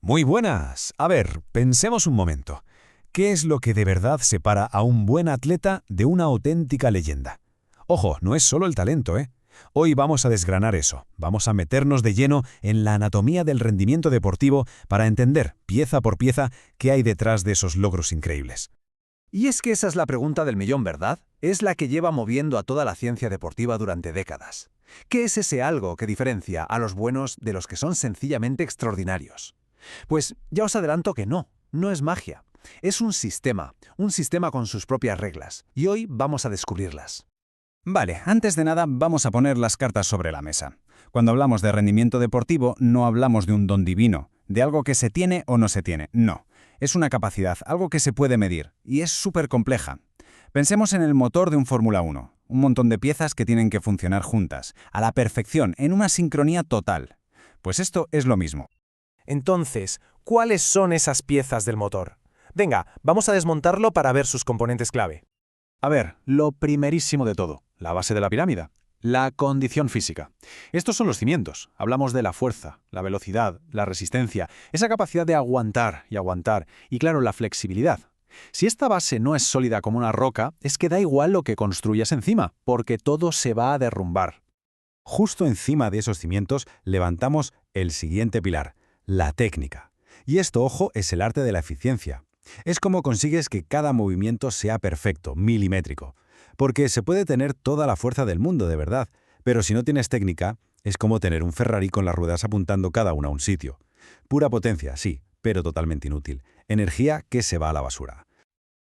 Muy buenas. A ver, pensemos un momento. ¿Qué es lo que de verdad separa a un buen atleta de una auténtica leyenda? Ojo, no es solo el talento, ¿eh? Hoy vamos a desgranar eso. Vamos a meternos de lleno en la anatomía del rendimiento deportivo para entender, pieza por pieza, qué hay detrás de esos logros increíbles. Y es que esa es la pregunta del millón, ¿verdad? Es la que lleva moviendo a toda la ciencia deportiva durante décadas. ¿Qué es ese algo que diferencia a los buenos de los que son sencillamente extraordinarios? Pues ya os adelanto que no es magia. Es un sistema con sus propias reglas, y hoy vamos a descubrirlas. Vale, antes de nada vamos a poner las cartas sobre la mesa. Cuando hablamos de rendimiento deportivo no hablamos de un don divino, de algo que se tiene o no se tiene, no. Es una capacidad, algo que se puede medir, y es súper compleja. Pensemos en el motor de un Fórmula 1, un montón de piezas que tienen que funcionar juntas, a la perfección, en una sincronía total. Pues esto es lo mismo. Entonces, ¿cuáles son esas piezas del motor? Venga, vamos a desmontarlo para ver sus componentes clave. A ver, lo primerísimo de todo, la base de la pirámide, la condición física. Estos son los cimientos. Hablamos de la fuerza, la velocidad, la resistencia, esa capacidad de aguantar, y claro, la flexibilidad. Si esta base no es sólida como una roca, es que da igual lo que construyas encima, porque todo se va a derrumbar. Justo encima de esos cimientos levantamos el siguiente pilar, la técnica. Y esto, ojo, es el arte de la eficiencia. Es como consigues que cada movimiento sea perfecto, milimétrico. Porque se puede tener toda la fuerza del mundo, de verdad, pero si no tienes técnica, es como tener un Ferrari con las ruedas apuntando cada una a un sitio. Pura potencia, sí, pero totalmente inútil. Energía que se va a la basura.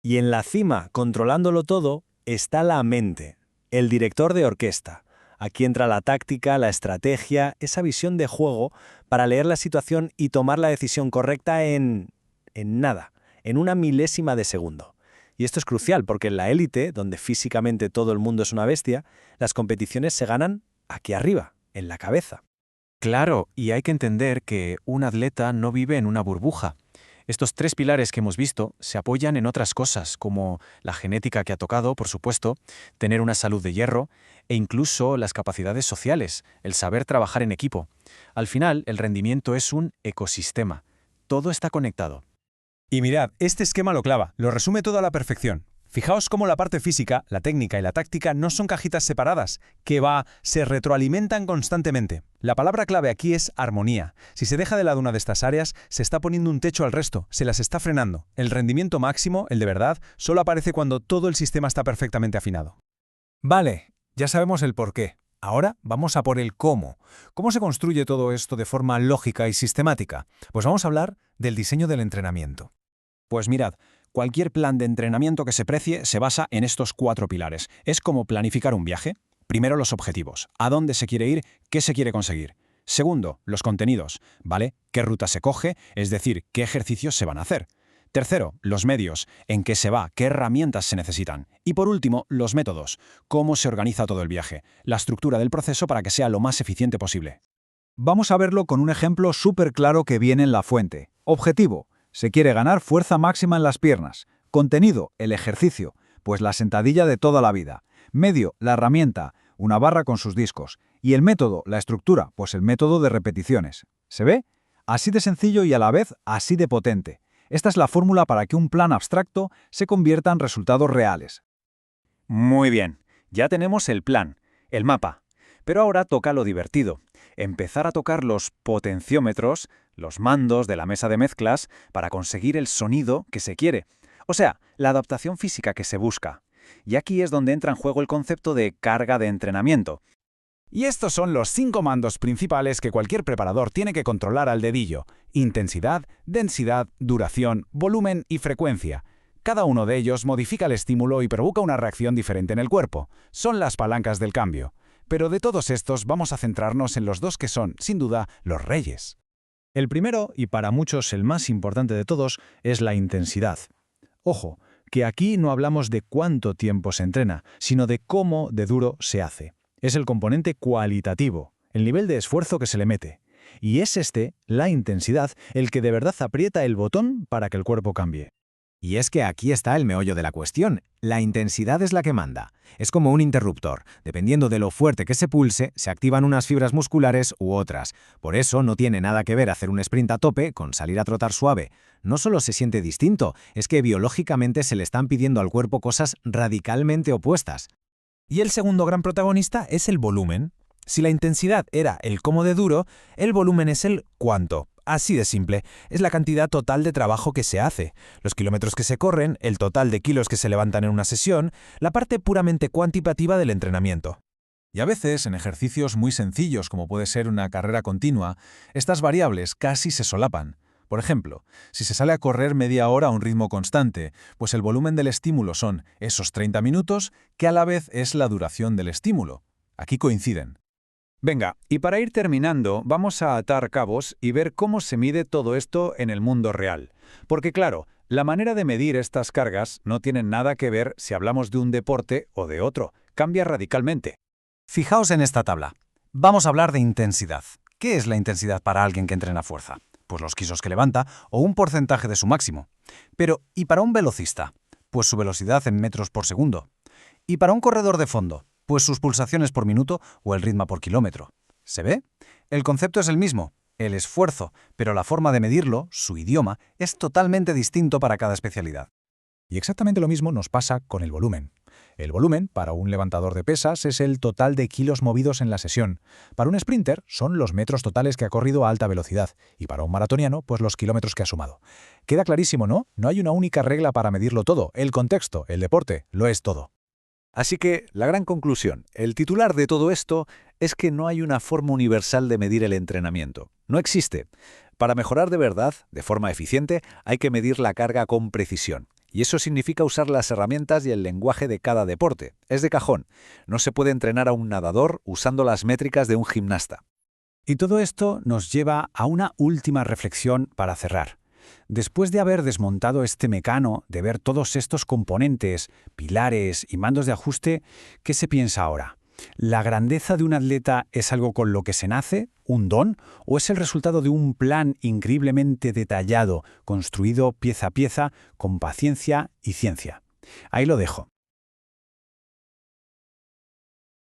Y en la cima, controlándolo todo, está la mente, el director de orquesta. Aquí entra la táctica, la estrategia, esa visión de juego para leer la situación y tomar la decisión correcta en nada, en una milésima de segundo. Y esto es crucial porque en la élite, donde físicamente todo el mundo es una bestia, las competiciones se ganan aquí arriba, en la cabeza. Claro, y hay que entender que un atleta no vive en una burbuja. Estos tres pilares que hemos visto se apoyan en otras cosas, como la genética que ha tocado, por supuesto, tener una salud de hierro, e incluso las capacidades sociales, el saber trabajar en equipo. Al final, el rendimiento es un ecosistema. Todo está conectado. Y mirad, este esquema lo clava, lo resume todo a la perfección. Fijaos cómo la parte física, la técnica y la táctica no son cajitas separadas, se retroalimentan constantemente. La palabra clave aquí es armonía. Si se deja de lado una de estas áreas, se está poniendo un techo al resto, se las está frenando. El rendimiento máximo, el de verdad, solo aparece cuando todo el sistema está perfectamente afinado. Vale, ya sabemos el por qué. Ahora vamos a por el cómo. ¿Cómo se construye todo esto de forma lógica y sistemática? Pues vamos a hablar del diseño del entrenamiento. Pues mirad, cualquier plan de entrenamiento que se precie se basa en estos 4 pilares. Es como planificar un viaje. Primero, los objetivos. ¿A dónde se quiere ir? ¿Qué se quiere conseguir? Segundo, los contenidos. ¿Vale? ¿Qué ruta se coge? Es decir, ¿qué ejercicios se van a hacer? Tercero, los medios. ¿En qué se va? ¿Qué herramientas se necesitan? Y por último, los métodos. ¿Cómo se organiza todo el viaje? La estructura del proceso para que sea lo más eficiente posible. Vamos a verlo con un ejemplo súper claro que viene en la fuente. Objetivo. Se quiere ganar fuerza máxima en las piernas. Contenido, el ejercicio, pues la sentadilla de toda la vida. Medio, la herramienta, una barra con sus discos. Y el método, la estructura, pues el método de repeticiones. ¿Se ve? Así de sencillo y a la vez así de potente. Esta es la fórmula para que un plan abstracto se convierta en resultados reales. Muy bien, ya tenemos el plan, el mapa. Pero ahora toca lo divertido. Empezar a tocar los potenciómetros, los mandos de la mesa de mezclas, para conseguir el sonido que se quiere. O sea, la adaptación física que se busca. Y aquí es donde entra en juego el concepto de carga de entrenamiento. Y estos son los 5 mandos principales que cualquier preparador tiene que controlar al dedillo: intensidad, densidad, duración, volumen y frecuencia. Cada uno de ellos modifica el estímulo y provoca una reacción diferente en el cuerpo. Son las palancas del cambio. Pero de todos estos vamos a centrarnos en los 2 que son, sin duda, los reyes. El primero, y para muchos el más importante de todos, es la intensidad. Ojo, que aquí no hablamos de cuánto tiempo se entrena, sino de cómo de duro se hace. Es el componente cualitativo, el nivel de esfuerzo que se le mete. Y es la intensidad, el que de verdad aprieta el botón para que el cuerpo cambie. Y es que aquí está el meollo de la cuestión. La intensidad es la que manda. Es como un interruptor. Dependiendo de lo fuerte que se pulse, se activan unas fibras musculares u otras. Por eso no tiene nada que ver hacer un sprint a tope con salir a trotar suave. No solo se siente distinto, es que biológicamente se le están pidiendo al cuerpo cosas radicalmente opuestas. Y el segundo gran protagonista es el volumen. Si la intensidad era el cómo de duro, el volumen es el cuánto. Así de simple, es la cantidad total de trabajo que se hace, los kilómetros que se corren, el total de kilos que se levantan en una sesión, la parte puramente cuantitativa del entrenamiento. Y a veces, en ejercicios muy sencillos como puede ser una carrera continua, estas variables casi se solapan. Por ejemplo, si se sale a correr media hora a un ritmo constante, pues el volumen del estímulo son esos 30 minutos, que a la vez es la duración del estímulo. Aquí coinciden. Venga, y para ir terminando, vamos a atar cabos y ver cómo se mide todo esto en el mundo real. Porque claro, la manera de medir estas cargas no tiene nada que ver si hablamos de un deporte o de otro. Cambia radicalmente. Fijaos en esta tabla. Vamos a hablar de intensidad. ¿Qué es la intensidad para alguien que entrena fuerza? Pues los kilos que levanta o un porcentaje de su máximo. Pero, ¿y para un velocista? Pues su velocidad en metros por segundo. ¿Y para un corredor de fondo? Pues sus pulsaciones por minuto o el ritmo por kilómetro. ¿Se ve? El concepto es el mismo, el esfuerzo, pero la forma de medirlo, su idioma, es totalmente distinto para cada especialidad. Y exactamente lo mismo nos pasa con el volumen. El volumen, para un levantador de pesas, es el total de kilos movidos en la sesión. Para un sprinter, son los metros totales que ha corrido a alta velocidad. Y para un maratoniano, pues los kilómetros que ha sumado. Queda clarísimo, ¿no? No hay una única regla para medirlo todo. El contexto, el deporte, lo es todo. Así que, la gran conclusión, el titular de todo esto es que no hay una forma universal de medir el entrenamiento. No existe. Para mejorar de verdad, de forma eficiente, hay que medir la carga con precisión. Y eso significa usar las herramientas y el lenguaje de cada deporte. Es de cajón. No se puede entrenar a un nadador usando las métricas de un gimnasta. Y todo esto nos lleva a una última reflexión para cerrar. Después de haber desmontado este mecano, de ver todos estos componentes, pilares y mandos de ajuste, ¿qué se piensa ahora? ¿La grandeza de un atleta es algo con lo que se nace, un don, o es el resultado de un plan increíblemente detallado, construido pieza a pieza, con paciencia y ciencia? Ahí lo dejo.